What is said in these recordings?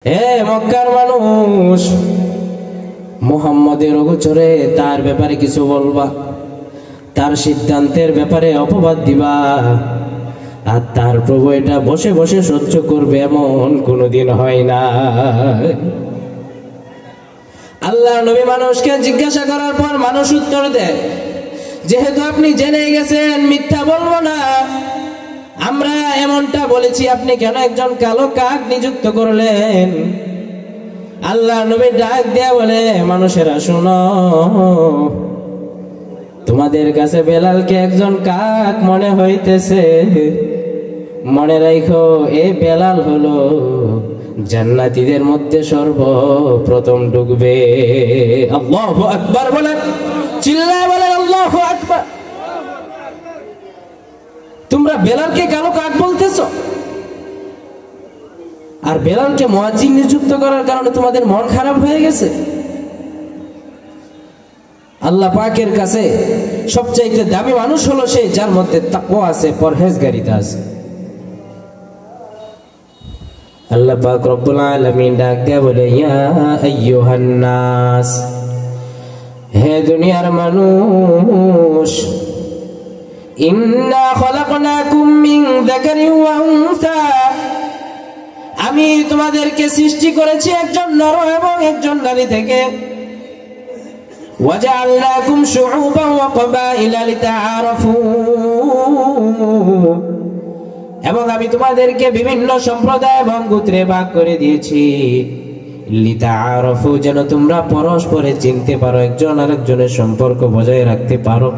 হে মক্কার মানুষ, মুহাম্মদের গোচরে তার ব্যাপারে কিছু বলবা, তার সিদ্ধান্তের ব্যাপারে অপবাদ দিবা, আর তার প্রভু এটা বসে বসে সহ্য করবে এমন কোনোদিন হয় না। আল্লাহ নবী মানুষকে জিজ্ঞাসা করার পর মানুষ উত্তর দেয়, যেহেতু আপনি জেনে গেছেন মিথ্যা বলবো না, আমরা এমনটা বলেছি, আপনি কেন একজন কালো কাক নিযুক্ত করলেন? আল্লাহ নবী ডাক দেয়া বলে, মানুষেরা শোনো, তোমাদের কাছে বেলালকে একজন কাক মনে হইতেছে, মনে রাখো এই বেলাল হলো জান্নাতীদের মধ্যে সর্বপ্রথম ঢুকবে। আল্লাহু আকবার বলেন, চিল্লায় বলেন আল্লাহু আকবার। তোমরা বেলালকে কালো কাক বলতেছো, আর বেলালকে মুয়াজ্জিন নিযুক্ত করার কারণে তোমাদের মন খারাপ হয়ে গেছে। আল্লাহ পাকের কাছে সবচাইতে দামি মানুষ হলো সে যার মধ্যে তাকওয়া আছে, পরহেজগারিতা আছে। আল্লাহ পাক রব্বুল আলামিন ডাক দেয়া বলে, ইয়া আইয়ুহান নাস, হে দুনিয়ার মানুষ, ইন্না খলাকনাকুম মিন যাকারিন ওয়া উনসা, আমি তোমাদেরকে সৃষ্টি করেছি একজন নর এবং একজন নারী থেকে। ওয়াজআলনাকুম শুউবান ওয়া ক্বাবাইলা লিতাআরাফু, এবং আমি তোমাদেরকে বিভিন্ন সম্প্রদায় এবং গোত্রে ভাগ করে দিয়েছি। লিতাআরাফু, যেন তোমরা পরস্পরে চিনতে পারো, একজন আরেকজনের সম্পর্ক বজায় রাখতে পারো।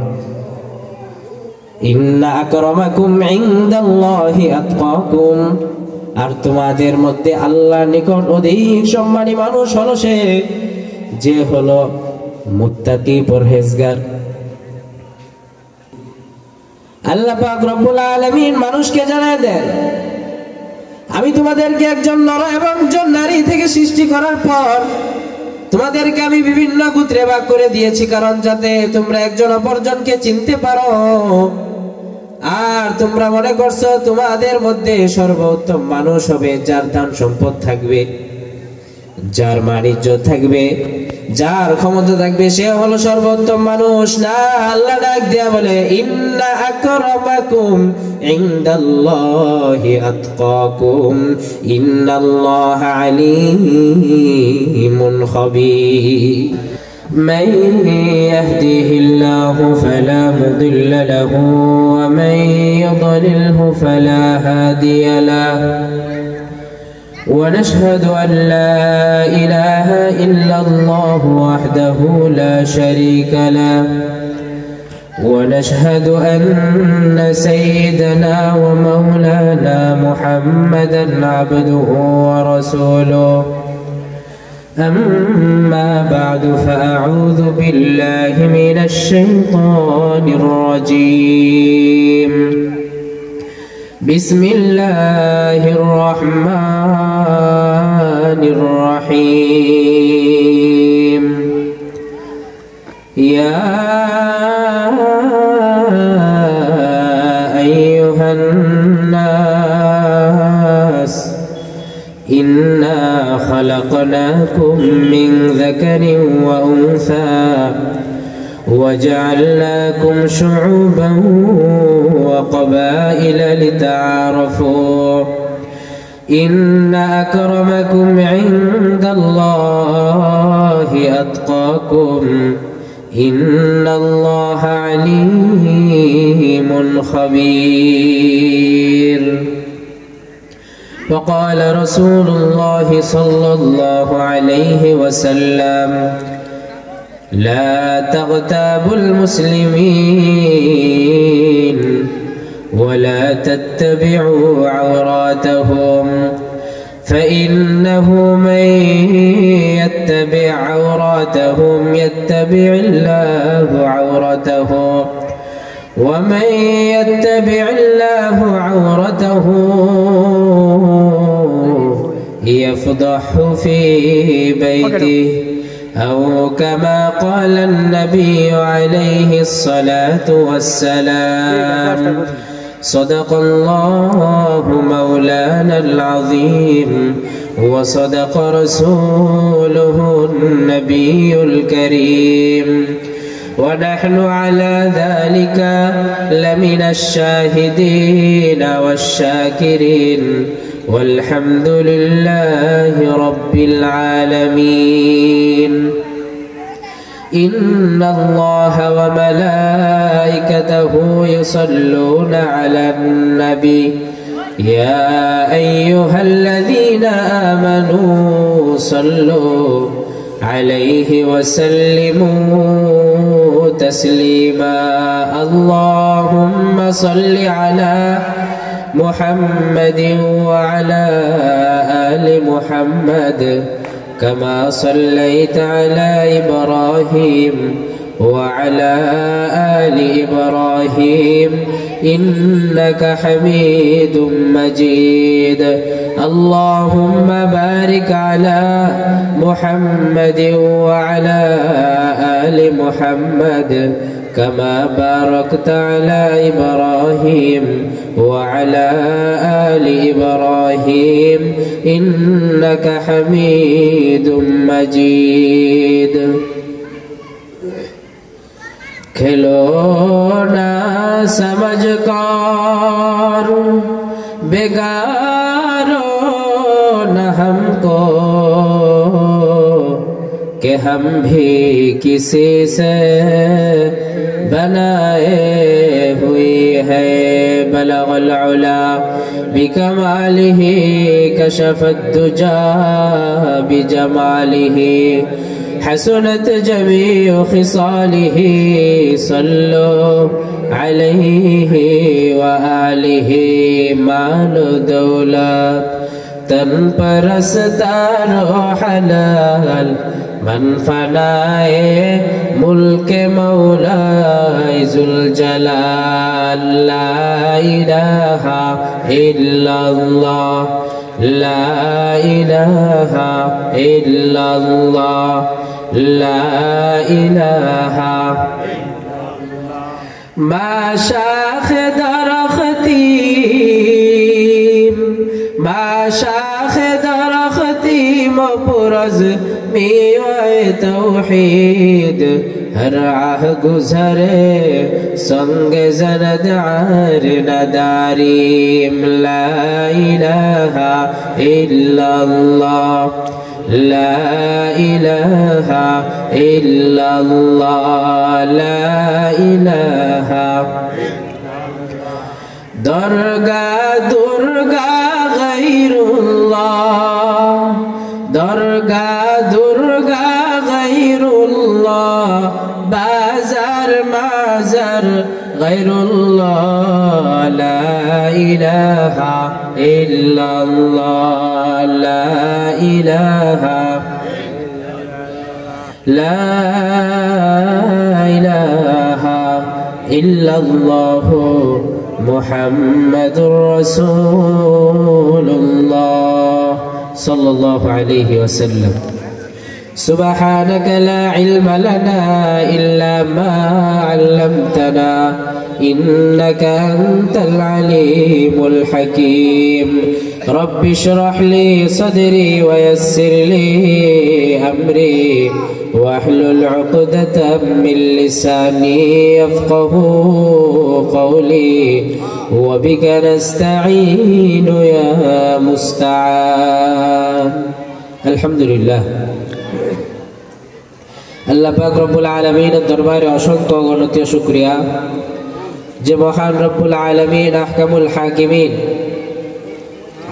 ইন্না আকরামাকুম ইনদাল্লাহি আতকাকুম, আর তোমাদের মধ্যে আল্লাহর নিকট অধিক সম্মানী মানুষ হলো সে যে হলো মুত্তাকি, পরহেজগার। আল্লাহ পাক রব্বুল আলামিন মানুষকে জানায় দেন, আমি তোমাদেরকে একজন নর এবং একজন নারী থেকে সৃষ্টি করার পর তোমাদেরকে আমি বিভিন্ন গোত্রে ভাগ করে দিয়েছি, কারণ যাতে তোমরা একজন অপরজনকে চিনতে পারো। আর তোমরা মনে করছো তোমাদের মধ্যে সর্বোত্তম মানুষ হবে যার ধন সম্পদ থাকবে, যার বাণিজ্য থাকবে, যার ক্ষমতা থাকবে, সে হলো সর্বোত্তম মানুষ। না, আল্লাহ ডাক দেয়া বলে, ইন্না আকরামাকুম ইনদাল্লাহি আতকাকুম ইন্নাল্লাহা আলীমুন খাবীর। من يهده الله فلا مضل له ومن يضلله فلا هادي له ونشهد أن لا إله إلا الله وحده لا شريك له ونشهد أن سيدنا ومولانا محمدا عبده ورسوله أما بعد فأعوذ بالله من الشيطان الرجيم بسم الله الرحمن الرحيم يا أيها الناس إنا خلقناكم من ذكر وأنثى وجعلناكم شعوبا وقبائل لتعارفوا إن أكرمكم عند الله أتقاكم إن الله عليم خبير. وقال رسول الله صلى الله عليه وسلم لا تغتابوا المسلمين ولا تتبعوا عوراتهم فإنه من يتبع عوراتهم يتبع الله عورته ومن يتبع الله عورته يفضح في بيته أو كما قال النبي عليه الصلاة والسلام صدق الله مولانا العظيم وصدق رسوله النبي الكريم ونحن على ذلك لمن الشاهدين والشاكرين والحمد لله رب العالمين إن الله وملائكته يصلون على النبي يا أيها الذين آمنوا صلوا عليه وسلموا تسليما اللهم صل على محمد وعلى آل محمد كما صليت على إبراهيم وعلى آل إبراهيم إنك حميد مجيد اللهم بارك على محمد وعلى آل محمد كما باركت على إبراهيم وعلى آل إبراهيم إنك حميد مجيد खिलौना समझ कर बेगारो न हमको कि हम भी किसी से बनाए हुए हैं बलगल उला बिकमालिही कशफत दुजा बिजमालिही हसनत जमीउ खिसालिही सल्लो अलैहि व आलिहि माल दौलत तन परस्तारो हलाल मन फनाए मुल्क मौला जुल जलाल ला इलाहा इल्लल्लाह ला इलाहा इल्लल्लाह ला इलाहा मा शाख दरख्ती मा शाख दरख्ती मपुरज मीवाए तौहीद हर आह गुजरे संग ज़नद आर नदारीम ला इलाहा इल्लल्लाह ला इलाहा इल्लल्लाह ला इलाहा दरगा दुर्गा गैरुल्लाह दरगा दुर्गा गैरुल्लाह बाजार माजार गैरुल्लाह ला इलाहा इल्लल्लाह ला इलाहा ला इलाहा इल्लल्लाह मुहम्मदुर रसूलुल्लाह सल्लल्लाहु अलैहि वसल्लम सुब्हानक ला इल्म लना इल्ला मा अल्लमतना इन्नका अंतल अलीमुल हकीम रब्बि इश्रह ली सदरी व यस्सिर ली अमरी वाहलुल उक़दतम मिन लिसानी यफ़क़हू क़ौली व बिका नस्तईनु या मुस्तआन अल्हम्दुलिल्लाह আল্লাহ পাক রব্বুল আলামিনের দরবারে অসংখ্য গণিত শুকরিয়া যে মহান রব্বুল আলামিন আহকামুল হাকিমিন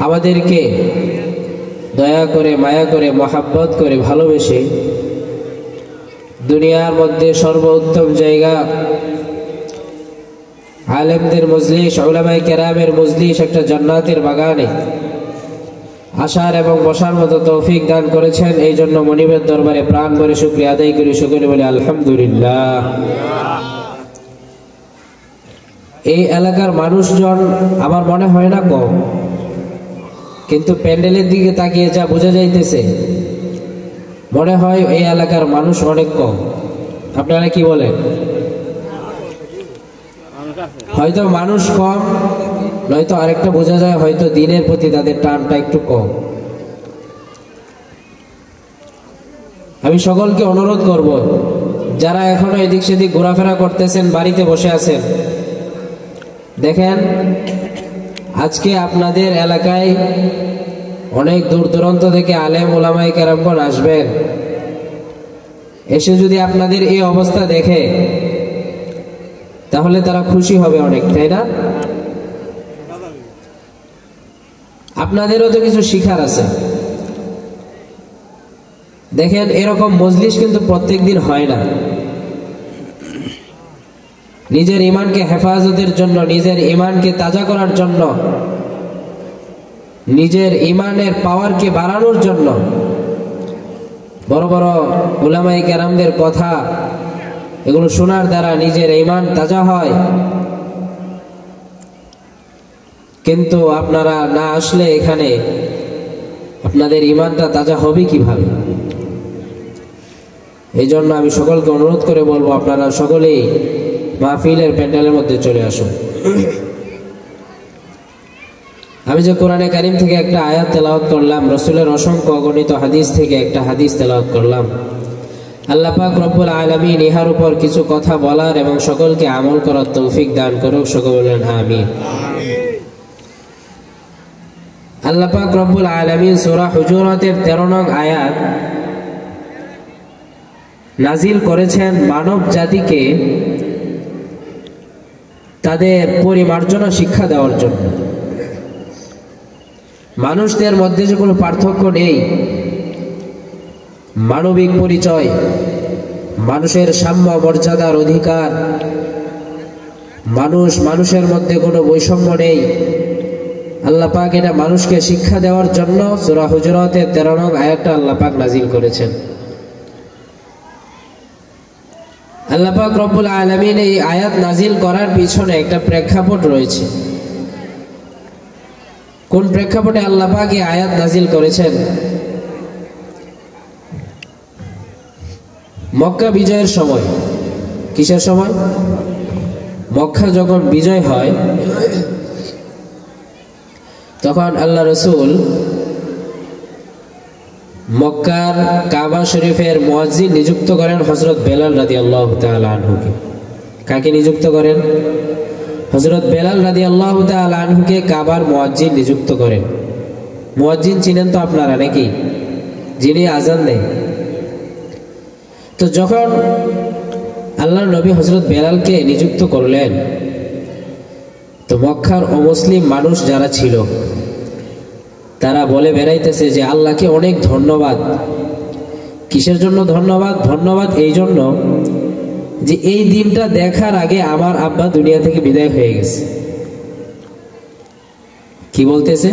আমাদেরকে দয়া করে মায়া করে মহব্বত করে ভালোবেসে দুনিয়ার মধ্যে সর্বোত্তম জায়গা আলেমদের মজলিস উলামায়ে কেরামের মজলিস একটা জান্নাতের বাগানে আসার এবং বসার মতো তৌফিক দান করেছেন এই জন্য মনিবের দরবারে প্রাণ ভরে শুকরিয়া আদায় করি সকলে বলে আলহামদুলিল্লাহ এই এলাকার মানুষজন আমার মনে হয় না কম কিন্তু প্যান্ডেলের দিকে তাকিয়ে যা বোঝা যাইতেছে মনে হয় এই এলাকার মানুষ অনেক কম আপনারা কি বলেন হয়তো মানুষ কম নয়তো আরেকটা বোঝা যায় হয়তো দিনের প্রতি তাদের টানটা একটু কম আমি সকলকে অনুরোধ করব, যারা এখনো এদিক সেদিক ঘোরাফেরা করতেছেন, বাড়িতে বসে আছেন, দেখেন আজকে আপনাদের এলাকায় অনেক দূর দূরান্ত থেকে আলেম ওলামায়ে কেরামগণ আসবেন। এসে যদি আপনাদের এই অবস্থা দেখে তাহলে তারা খুশি হবে অনেক, তাই না? আপনাদেরও তো কিছু শিখার আছে। দেখেন এরকম মজলিস কিন্তু প্রত্যেক দিন হয় না। নিজের ঈমানকে হেফাজতের জন্য, নিজের ঈমানকে তাজা করার জন্য, নিজের ঈমানের পাওয়ারকে বাড়ানোর জন্য বড় বড় উলামায়ে কেরামদের কথা এগুলো শোনার দ্বারা নিজের ঈমান তাজা হয়। কিন্তু আপনারা না আসলে এখানে আপনাদের ঈমানটা তাজা হবে কিভাবে? এই জন্য আমি সকলকে অনুরোধ করে বলবো, আপনারা সকলেই মাহফিলের প্যান্ডেলের মধ্যে চলে আসুন। আমি যে কোরআনে কারীম থেকে একটা আয়াত তেলাওয়াত করলাম, রাসূলের অসংখ্য অগণিত হাদিস থেকে একটা হাদিস তেলাওয়াত করলাম। আল্লাহ পাক রব্বুল আলামিন ইহার উপর কিছু কথা বলার এবং সকলকে আমল করার তৌফিক দান করুক। সকলে বলেন আমিন। আল্লাহ পাক রব্বুল আলামিন সূরা হুজুরাতের 13 নং আয়াত নাজিল করেছেন মানব জাতিকে তাদের পরিমার্জনা শিক্ষা দেওয়ার জন্য। মানুষদের মধ্যে যে কোনো পার্থক্য নেই, মানবিক পরিচয়, মানুষের সাম্য মর্যাদার অধিকার, মানুষের মধ্যে কোনো বৈষম্য নেই। আল্লাহ পাক এটা মানুষকে শিক্ষা দেওয়ার জন্য সূরা হুজুরাতের 13 নং আয়াতটা আল্লাহ পাক নাজিল করেছেন। আল্লাহ পাক রব্বুল আলামিন এই আয়াত নাজিল করার পিছনে একটা প্রেক্ষাপট রয়েছে। কোন প্রেক্ষাপটে আল্লাহ পাক এই আয়াত নাজিল করেছেন? মক্কা বিজয়ের সময়। কিসের সময়? মক্কা যখন বিজয় হয় তখন আল্লাহ রাসূল মক্কার কাবা শরীফের মুয়াজ্জিন নিযুক্ত করেন হযরত বেলাল রাদিয়াল্লাহু তাআলা আনহুকে। কাকে নিযুক্ত করেন? হযরত বেলাল রাদিয়াল্লাহু তাআলা আনহুকে কাবার মুয়াজ্জিন নিযুক্ত করেন। মুয়াজ্জিন চিনেন তো আপনারা নাকি? যিনি আজান দেয়। তো যখন আল্লাহর নবী হযরত বেলালকে নিযুক্ত করলেন, তো মক্কার অমুসলিম মানুষ যারা ছিল তারা বলে বেড়াইতেছে যে আল্লাহকে অনেক ধন্যবাদ। কিসের জন্য ধন্যবাদ? ধন্যবাদ এই জন্য যে এই দিনটা দেখার আগে আমার আব্বা দুনিয়া থেকে বিদায় হয়ে গেছে। কি বলতেছে?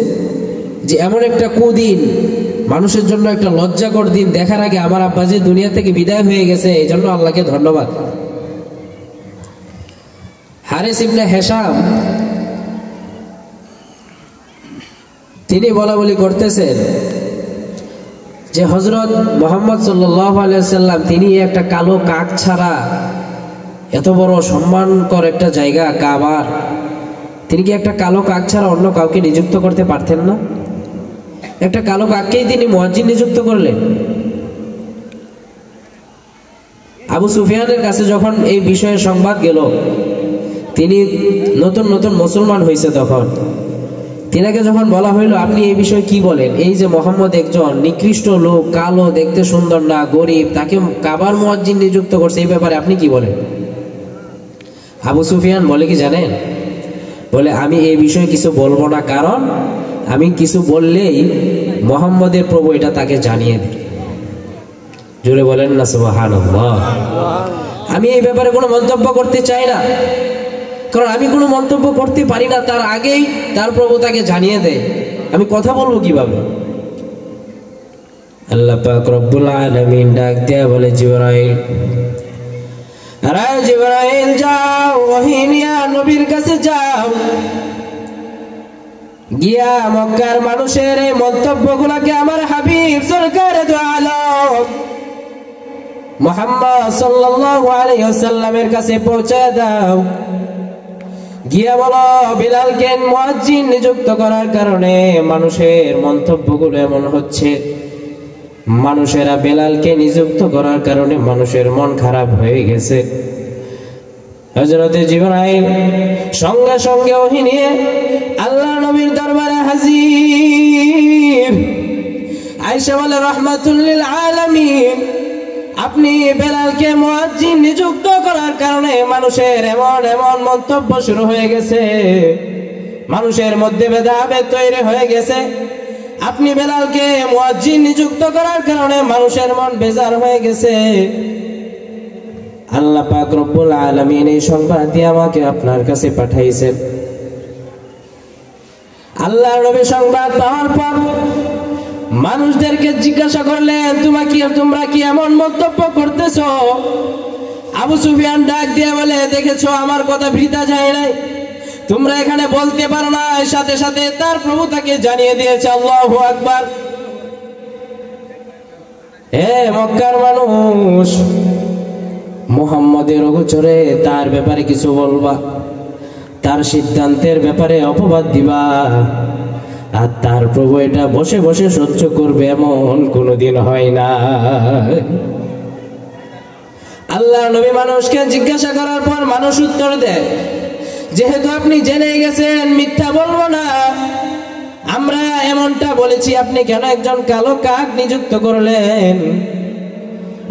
যে এমন একটা কুদিন, মানুষের জন্য একটা লজ্জাকর দিন দেখার আগে আমার আব্বা যে দুনিয়া থেকে বিদায় হয়ে গেছে, এই জন্য আল্লাহকে ধন্যবাদ। হারিস ইবনে হিশাম তিনি বলা বলি করতেছেন যে হযরত মুহাম্মদ সাল্লাল্লাহু আলাইহি ওয়াসাল্লাম তিনি একটা কালো কাক ছাড়া এত বড় সম্মানকর একটা জায়গা কাবার, তিনি কি একটা কালো কাক ছাড়া অন্য কাউকে নিযুক্ত করতে পারতেন না? একটা কালো কাককেই তিনি মুয়াজ্জিন নিযুক্ত করলেন। আবু সুফিয়ানের কাছে যখন এই বিষয়ে সংবাদ গেল, তিনি নতুন নতুন মুসলমান হয়েছে, তখন তিনাকে যখন বলা হইল আপনি এই বিষয়ে কি বলেন? এই যে মুহাম্মদ একজন নিকৃষ্ট লোক, কালো, দেখতে সুন্দর না, গরিব, তাকে কাবার মুয়াজ্জিন নিযুক্ত করছে, এই ব্যাপারে আপনি কি বলেন? আবু সুফিয়ান বলে কি জানেন? বলে আমি এই বিষয়ে কিছু বলবো না, কারণ আমি কিছু বললেই মুহাম্মদের প্রভু এটা তাকে জানিয়ে দেয়। জোরে বলেন না সুবহানাল্লাহ। আমি এই ব্যাপারে কোনো মন্তব্য করতে চাই না, কারণ আমি কোনো মন্তব্য করতে পারি না, তার আগেই তার প্রভু তাকে জানিয়ে দেয়। আমি কথা বলবো কিভাবে? আল্লাহ পাক রব্বুল আলামিন ডাক দেয়া বলে, জিবরাইল, আরে জিবরাইল যাও, ওহী নিয়া নবীর কাছে যাও, গিয়া মক্কার মানুষের এই মন্তব্যগুলোকে আমার হাবিব সরকারে দু আলম মুহাম্মদ সাল্লাল্লাহু আলাইহি ওয়াসাল্লামের কাছে পৌঁছে দাও। গিয়া বলো বিলালকে মুয়াজ্জিন নিযুক্ত করার কারণে মানুষের মন্তব্যগুলো এমন হচ্ছে, মানুষেরা বেলালকে নিযুক্ত করার কারণে মানুষের মন খারাপ হয়ে গেছে। হযরতে জিবরাইল সঙ্গে সঙ্গে ওহী নিয়ে আল্লাহ নবীর দরবারে হাজির। আয়েশা বলে, রাহমাতুল লিল আলামিন, আপনি বেলালকে মুয়াজ্জিন নিযুক্ত করার কারণে মানুষের এমন এমন মন্তব্য শুরু হয়ে গেছে, মানুষের মধ্যে ভেদাভেদ তৈরি হয়ে গেছে। আপনি বেলালকে মুয়াজ্জিন নিযুক্ত করার কারণে মানুষের মন বেজার হয়ে গেছে। আল্লাহ পাক রব্বুল আলামিন এই সংবাদ দিয়ে আমাকে আপনার কাছে পাঠাইছেন। আল্লাহর নবী সংবাদ পাওয়ার পর মানুষদেরকে জিজ্ঞাসা করলেন, তোমরা কি এমন মন্তব্য করতেছো? আবু সুফিয়ান ডাক দিয়ে বলে, দেখেছো আমার কথা বৃথা যায় নাই, তোমরা এখানে বলতে পারো না। সাথে সাথে তার প্রভু তাকে জানিয়ে দিয়েছে। আল্লাহু আকবার। হে মক্কার মানুষ, মুহাম্মদের গোচরে তার ব্যাপারে কিছু বলবা, তার সিদ্ধান্তের ব্যাপারে অপবাদ দিবা, আর তার প্রভু এটা বসে বসে সহ্য করবে এমন কোনোদিন হয় না। আল্লাহ নবী মানুষকে জিজ্ঞাসা করার পর মানুষ উত্তর দেয়, যেহেতু আপনি জেনে গেছেন মিথ্যা বলবো না, আমরা এমনটা বলেছি, আপনি কেন একজন কালো কাক নিযুক্ত করলেন?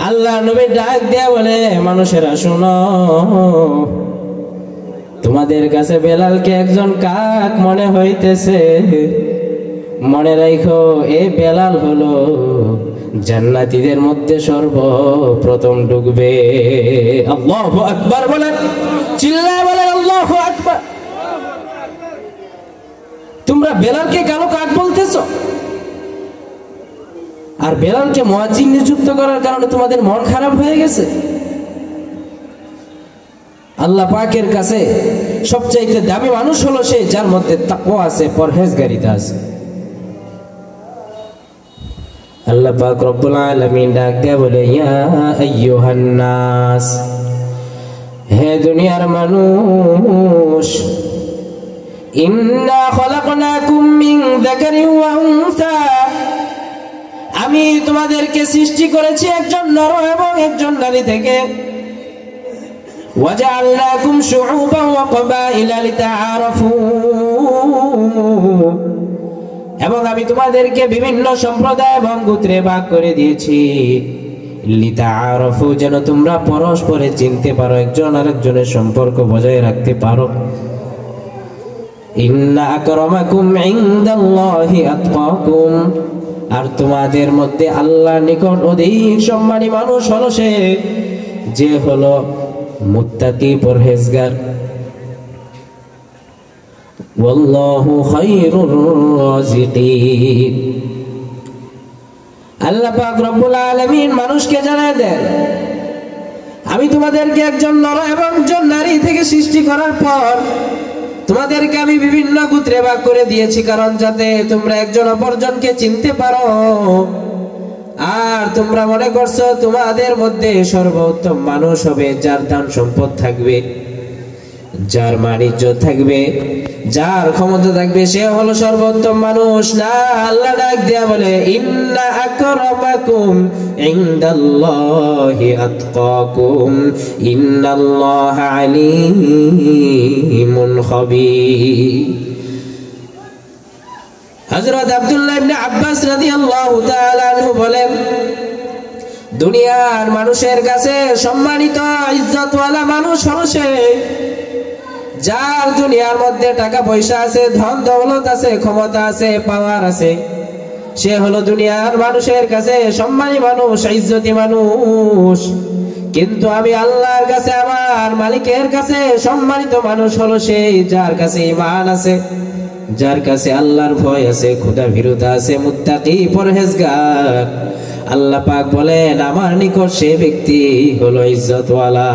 আল্লাহ নবী ডাক দেয়া বলে, মানুষেরা শোনো, তোমাদের কাছে বেলালকে একজন কাক মনে হইতেছে, মনে রাখো এই বেলাল হলো জান্নাতীদের মধ্যে সর্বপ্রথম ঢুকবে। আল্লাহু আকবার বলেন, চিল্লায় বলেন আল্লাহু আকবার। তোমরা বেলালকে কালো কাক বলতেছো, আর বেলালকে মুয়াজ্জিন নিযুক্ত করার কারণে তোমাদের মন খারাপ হয়ে গেছে। আল্লাহ পাকের কাছে সবচাইতে দামি মানুষ হলো সে যার মধ্যে তাকওয়া আছে, পরহেজগারিতা আছে। আল্লাহ পাক রব্বুল আলামিন ডাক দিয়ে বলে, ইয়া আইয়ুহান নাস, হে দুনিয়ার মানুষ, ইন্না খলাকনাকুম মিন যাকারিন ওয়া উনসা, আমি তোমাদেরকে সৃষ্টি করেছি একজন নর এবং একজন নারী থেকে। ওয়াজআলনাকুম শুউবান ওয়া ক্বাবাইলা লিতাআরাফু, এবং আমি তোমাদেরকে বিভিন্ন সম্প্রদায় এবং গোত্রে ভাগ করে দিয়েছি। লিতাআরাফু, যেন তোমরা পরস্পরে চিনতে পারো, একজন আরেকজনের সম্পর্ক বজায় রাখতে পারো। ইন্না আকরামাকুম ইনদাল্লাহি আতকাকুম, আর তোমাদের মধ্যে আল্লাহর নিকট অধিক সম্মানী মানুষ হলো সে যে হলো মুত্তাকি, পরহেজগার। ওয়াল্লাহু খায়রুর রাযিকিন। আল্লাহ পাক রব্বুল আলামিন মানুষকে জানায় দেন, আমি তোমাদেরকে একজন নর এবং একজন নারী থেকে সৃষ্টি করার পর তোমাদেরকে আমি বিভিন্ন গোত্রে ভাগ করে দিয়েছি, কারণ যাতে তোমরা একজন অপরজনকে চিনতে পারো। আর তোমরা মনে করছো তোমাদের মধ্যে সর্বোত্তম মানুষ হবে যার ধন সম্পদ থাকবে, যার বাণিজ্য থাকবে, যার ক্ষমতা থাকবে, সে হলো সর্বোত্তম মানুষ। না, আল্লাহ ডাক দেয়া বলে, ইন্না আকরামাকুম ইনদাল্লাহি আতকাকুম ইন্নাল্লাহা আলিমুন খাবীর। হযরত আব্দুল্লাহ ইবনে আব্বাস রাদিয়াল্লাহু তাআলা আনহু বলেন, দুনিয়ার মানুষের কাছে সম্মানিত ইজ্জতওয়ালা মানুষ হলো সে যার দুনিয়ার মধ্যে টাকা পয়সা আছে, ধন দৌলত আছে, ক্ষমতা আছে, পাওয়ার আছে। সে হলো দুনিয়ার মানুষের কাছে সম্মানী মানুষ, ইজ্জতি মানুষ। কিন্তু আমি আল্লাহর কাছে, আমার মালিকের কাছে সম্মানিত মানুষ হলো সেই যার কাছে ঈমান আছে, যার কাছে আল্লাহর ভয় আছে, খোদা ভীরুতা আছে, মুত্তাকি, পরহেজগার। আল্লাহ পাক বলেন, আমার নিকট সে ব্যক্তি হলো ইজ্জতওয়ালা।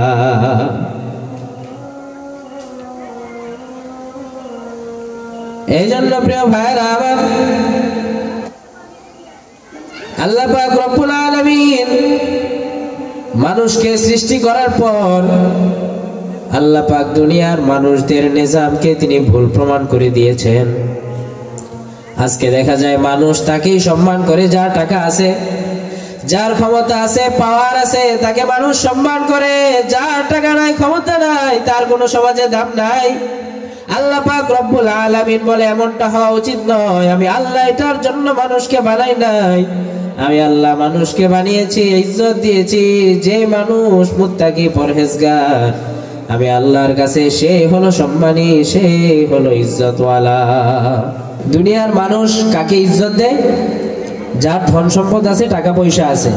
এই জন্য প্রিয় ভাইরা আমার, আল্লাহ পাক রব্বুল আলামিন মানুষকে সৃষ্টি করার পর আল্লাহ পাক দুনিয়ার মানুষদের নিজামকে তিনি ভুল প্রমাণ করে দিয়েছেন। আজকে দেখা যায় মানুষ তাকেই সম্মান করে যার টাকা আছে, যার ক্ষমতা আছে, পাওয়ার আছে, তাকে মানুষ সম্মান করে। যার টাকা নাই, ক্ষমতা নাই, তার কোনো সমাজে দাম নাই। আল্লাহ পাক রব্বুল আলামিন বলে এমনটা হওয়া উচিত নয়। আমি আল্লাহ এটার জন্য মানুষকে বানাই নাই। আমি আল্লাহ মানুষকে বানিয়েছি, ইজ্জত দিয়েছি। যে মানুষ মুত্তাকি পরহেজগার, আমি আল্লাহর কাছে সে হলো সম্মানী, সে হলো ইজ্জতওয়ালা। দুনিয়ার মানুষ কাকে ইজ্জত দেয়? যার ধন সম্পদ আছে, টাকা পয়সা আছে,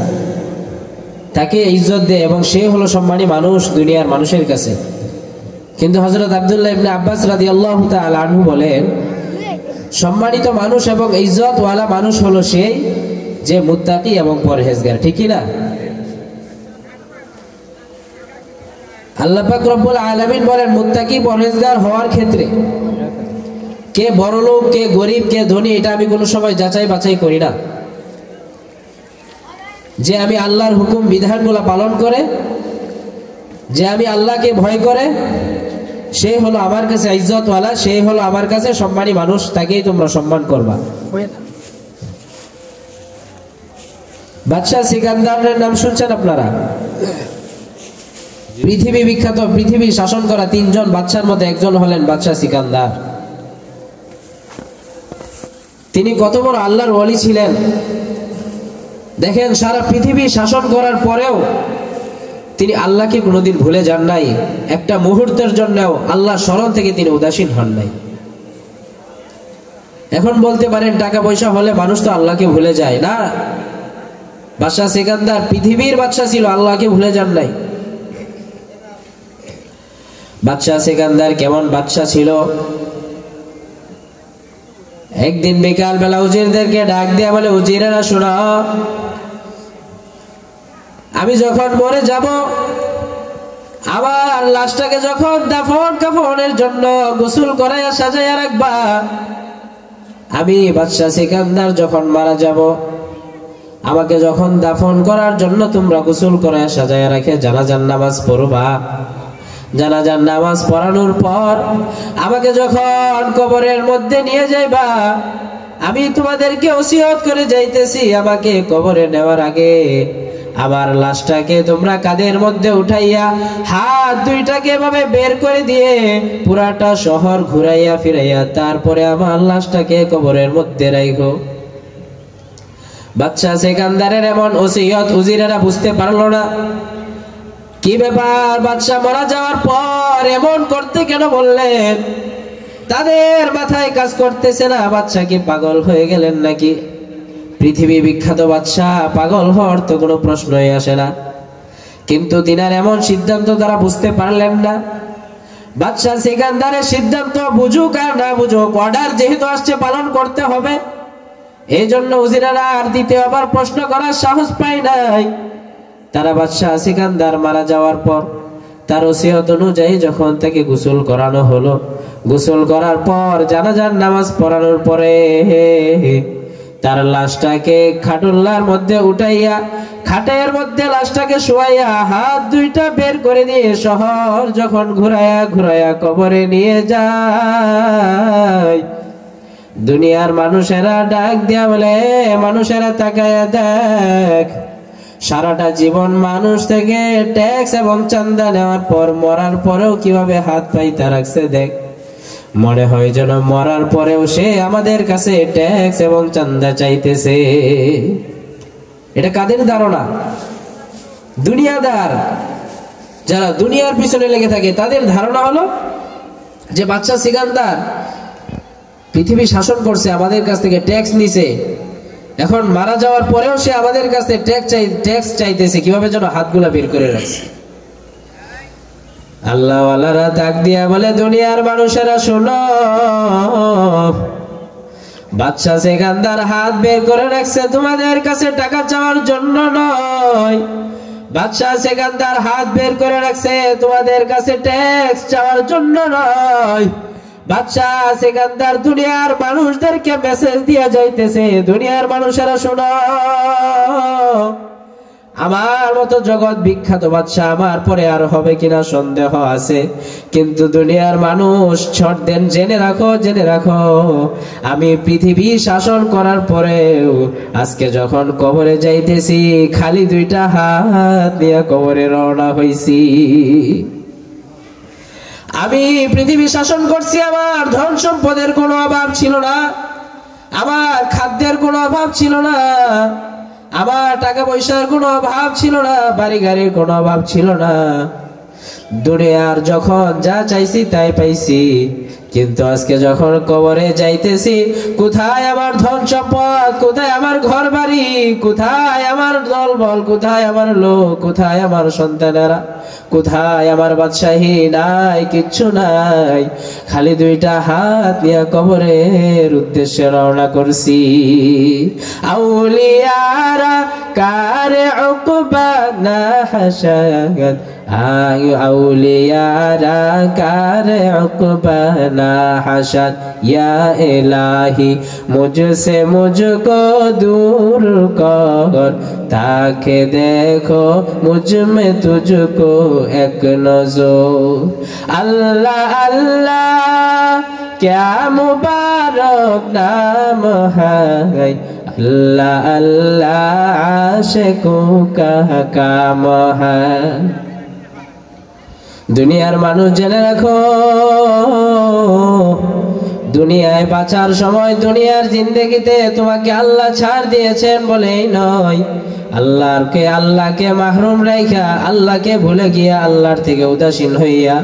তাকে ইজ্জত দেয় এবং সে হলো সম্মানী মানুষ দুনিয়ার মানুষের কাছে। কিন্তু হযরত আব্দুল্লাহ ইবনে আব্বাস রাদিয়াল্লাহু তাআলা আনহু বলেন, সম্মানিত মানুষ এবং ইজ্জতওয়ালা মানুষ হলো সেই যে মুত্তাকি এবং পরহেজগার। ঠিক কি না? আল্লাহ পাক রব্বুল আলামিন বলেন, মুত্তাকি পরহেজগার হওয়ার ক্ষেত্রে কে বড় লোক, কে গরিব, কে ধনী, এটা আমি কোনো সময় যাচাই বাছাই করি না। যে আমি আল্লাহর হুকুম বিধানগুলো পালন করে, যে আমি আল্লাহকে ভয় করে, সে হলো আমার কাছে ইজ্জতওয়ালা, সে হলো আমার কাছে সম্মানী মানুষ, তাকেই তোমরা সম্মান করবা। বাদশাহ সিকান্দারের নাম শুনছেন আপনারা? পৃথিবী বিখ্যাত, পৃথিবী শাসন করা 3 জন বাদশার মধ্যে একজন হলেন বাদশাহ সিকান্দার। তিনি কত বড় আল্লাহর ওয়ালি ছিলেন দেখেন। সারা পৃথিবী শাসন করার পরেও তিনি আল্লাহকে কোনোদিন ভুলে যান নাই। একটা মুহূর্তের জন্যও আল্লাহর স্মরণ থেকে তিনি উদাসীন হন নাই। এখন বলতে পারেন টাকা পয়সা হলে মানুষ তো আল্লাহকে ভুলে যায় না। বাদশাহ সিকান্দার পৃথিবীর বাদশাহ ছিল, আল্লাহকে ভুলে যান নাই। বাদশাহ সিকান্দার কেমন বাদশাহ ছিল? একদিন বিকাল বেলা উজিরদেরকে ডাক দিয়ে বলে, উজিরেরা শোনো, আমি যখন মরে যাব, আমার লাশটাকে যখন দাফন কাফনের জন্য গোসল করাইয়া সাজাইয়া রাখবা, আমি বাদশাহ সিকান্দার যখন মারা যাব, আমাকে যখন দাফন করার জন্য তোমরা গোসল করাইয়া সাজাইয়া রাখে জানাজার নামাজ পড়বা। জানাজার নামাজ পড়ানোর পর আমাকে যখন কবরের মধ্যে নিয়ে যাইবা, আমি তোমাদেরকে ওসিয়ত করে যাইতেছি, আমাকে কবরে নেওয়ার আগে আমার লাশটাকে তোমরা কাঁধের মধ্যে উঠাইয়া হাত দুইটাকে এভাবে বের করে দিয়ে পুরাটা শহর ঘুরাইয়া ফিরাইয়া তারপরে আমার লাশটাকে কবরের মধ্যে রাখো। বাদশাহ সিকান্দারের এমন ওসিয়ত উজিরেরা বুঝতে পারলো না। কি ব্যাপার, বাদশাহ মারা যাওয়ার পর এমন করতে কেন বললেন? তাদের মাথায় কাজ করতেছে না। বাদশাহ কি পাগল হয়ে গেলেন নাকি? পৃথিবী বিখ্যাত বাদশাহ, পাগল হওয়ার তো কোনো প্রশ্নই আসে না। কিন্তু তিনার এমন সিদ্ধান্ত তারা বুঝতে পারলেন না। বাদশাহ সিকান্দারের সিদ্ধান্ত বুঝুক আর না বুঝুক, অর্ডার যেহেতু আসছে পালন করতে হবে। এই জন্য উজিরেরা আর দ্বিতীয়বার প্রশ্ন করার সাহস পায় নাই। তারা বাদশাহ সিকান্দার মারা যাওয়ার পর তার ওসিয়ত অনুযায়ী যখন তাকে গোসল করানো হলো, গোসল করার পর জানাজার নামাজ পড়ানোর পরে তার লাশটাকে খাটুল্লার মধ্যে উঠাইয়া খাটের মধ্যে লাশটাকে শোয়াইয়া হাত দুইটা বের করে দিয়ে শহর যখন ঘুরাইয়া ঘুরাইয়া কবরে নিয়ে যায়, দুনিয়ার মানুষেরা ডাক দিয়া বলে, মানুষেরা তাকায়া দেখ, সারাটা জীবন মানুষ থেকে ট্যাক্স এবং চাঁদা নেওয়ার পর মরার পরেও কিভাবে হাত পাইতে রাখছে দেখ। মনে হয় যেন মরার পরেও সে আমাদের কাছে ট্যাক্স এবং চাঁদা চাইতেছে। এটা কাদের ধারণা? দুনিয়াদার, যারা দুনিয়ার পিছনে লেগে থাকে তাদের ধারণা হলো যে বাদশাহ সিকান্দার পৃথিবী শাসন করছে, আমাদের কাছ থেকে ট্যাক্স নিছে, এখন মারা যাওয়ার পরেও সে আমাদের কাছে ট্যাক্স চাইতেছে, কিভাবে যেন হাতগুলা বের করে রাখছে। আল্লাহওয়ালারা ডাক দিয়া বলে, দুনিয়ার মানুষেরা শোনো, বাদশাহ সিকান্দার হাত বের করে রাখছে তোমাদের কাছে টাকা চাওয়ার জন্য নয়। বাদশাহ সিকান্দার হাত বের করে রাখছে তোমাদের কাছে ট্যাক্স চাওয়ার জন্য নয়। বাদশাহ সিকান্দার দুনিয়ার মানুষদেরকে মেসেজ দিয়ে যাইতেছে, দুনিয়ার মানুষেরা শোনো, আমার মতো জগৎ বিখ্যাত বাদশা আমার পরে আর হবে কিনা সন্দেহ আছে, কিন্তু দুনিয়ার মানুষ ছট দেন, জেনে রাখো আমি পৃথিবী শাসন করার পরেও আজকে যখন কবরে যাইতেছি খালি 2টা হাত নিয়ে কবরে রওনা হইছি। আমি পৃথিবী শাসন করছি, আমার ধন সম্পদের কোনো অভাব ছিল না, আমার খাদ্যের কোনো অভাব ছিল না, আমার টাকা পয়সার কোনো অভাব ছিল না, বাড়ি গাড়ির কোনো অভাব ছিল না। দুনিয়ার যখন যা চাইছি তাই পাইছি, কিন্তু আজকে যখন কবরে যাইতেছি কোথায় আমার ধন সম্পদ, কোথায় আমার ঘর বাড়ি, কোথায় আমার দলবল, কোথায় আমার লোক, কোথায় আমার সন্তানেরা, কোথায় আমার বাদশাহী? নাই, কিচ্ছু নাই, খালি 2টা হাত নিয়ে কবরের উদ্দেশ্যে রওনা করছি। আউলিয়ারা কারে উকবা না হাসাত, আউলিয়ারা কারে উকবা না হাসাত, ইয়া ইলাহি মুঝসে মুঝকো দূর কর, তাকে দেখো মুझ में तुझको एक नजर। अल्लाह अल्लाह क्या मुबारक नाम है, अल्लाह अल्लाह आशिकों का काम है। দুনিয়ার মানুষ জেনে রাখো, দুনিয়ায় বাঁচার সময় দুনিয়ার জিন্দেগিতে তোমাকে আল্লাহ ছাড় দিয়েছেন বলেই নয়, আল্লাহকে মাহরুম রাইখা, আল্লাহকে ভুলে গিয়া, আল্লাহর থেকে উদাসীন হইয়া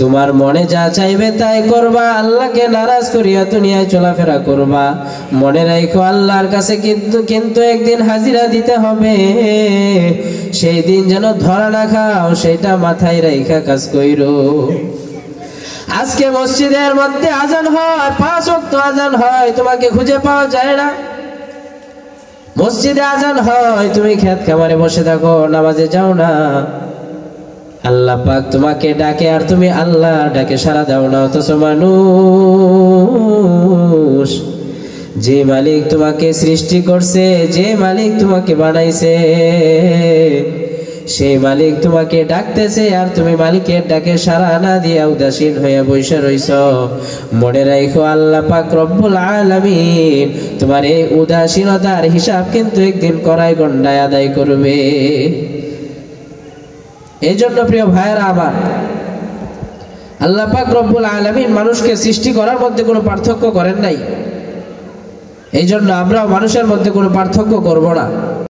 তোমার মনে যা চাইবে তাই করবা, আল্লাহকে নারাজ করিয়া দুনিয়ায় চলাফেরা করবা। মনে রাখো আল্লাহর কাছে কিন্তু একদিন হাজিরা দিতে হবে, সেই দিন যেন ধরা না খাও সেটা মাথায় রাইখা কাজ কইরো। আজকে মসজিদের মধ্যে আজান হয়, 5 ওয়াক্ত আজান হয়, তোমাকে খুঁজে পাওয়া যায় না। মসজিদে আজান হয়, তুমি খেত খামারে বসে থাকো, নামাজে যাও না। আল্লাহ পাক তোমাকে ডাকে আর তুমি আল্লাহর ডাকে সাড়া দাও না। অথচ মানুষ, যে মালিক তোমাকে সৃষ্টি করছে, যে মালিক তোমাকে বানাইছে, সেই মালিক তোমাকে ডাকতেছে আর তুমি মালিকের ডাকে সাড়া না দিয়া উদাসীন হয়ে বসে রইছ। মনে রাখো আল্লাহ পাক রব্বুল আলামিন তোমার এই উদাসীনতার হিসাব কিন্তু একদিন কড়াই গন্ডায় আদায় করবে। এই জন্য প্রিয় ভাইয়েরা আমার, আল্লাহ পাক রব্বুল আলামিন মানুষকে সৃষ্টি করার মধ্যে কোনো পার্থক্য করেন নাই। এই জন্য আমরাও মানুষের মধ্যে কোনো পার্থক্য করব না।